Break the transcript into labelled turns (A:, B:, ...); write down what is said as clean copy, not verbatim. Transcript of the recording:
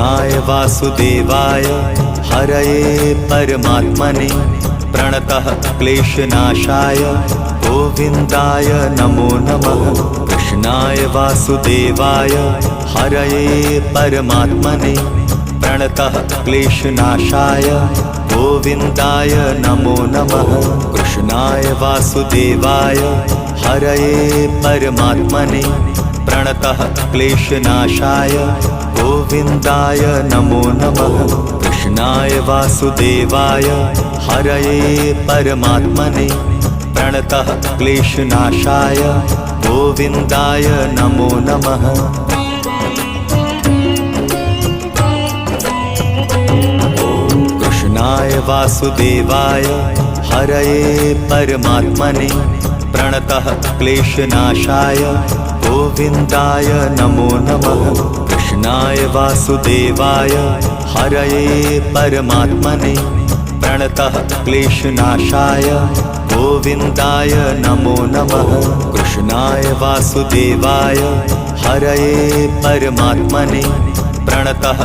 A: कृष्णाय वासुदेवाय हरये परमात्मने प्रणतः क्लेशनाशाय गोविन्दाय नमो नमः। कृष्णाय वासुदेवाय हरये परमात्मने प्रणतः क्लेशनाशाय गोविन्दाय नमो नमः। कृष्णाय वासुदेवाय हरये परमात्मने प्रणतः क्लेशनाशाय गोविन्दाय नमो नमः। कृष्णाय वासुदेवाय हरये परमात्मने प्रणतः क्लेशनाशाय गोविन्दाय नमो नमः। कृष्णाय वासुदेवाय हरये परमात्मने प्रणतः क्लेशनाशाय गोविन्दाय नमो नमः। कृष्णाय वासुदेवाय हरये परमात्मने प्रणतः क्लेशनाशाय गोविन्दाय नमो नमः। कृष्णाय वासुदेवाय हरये परमात्मने प्रणतः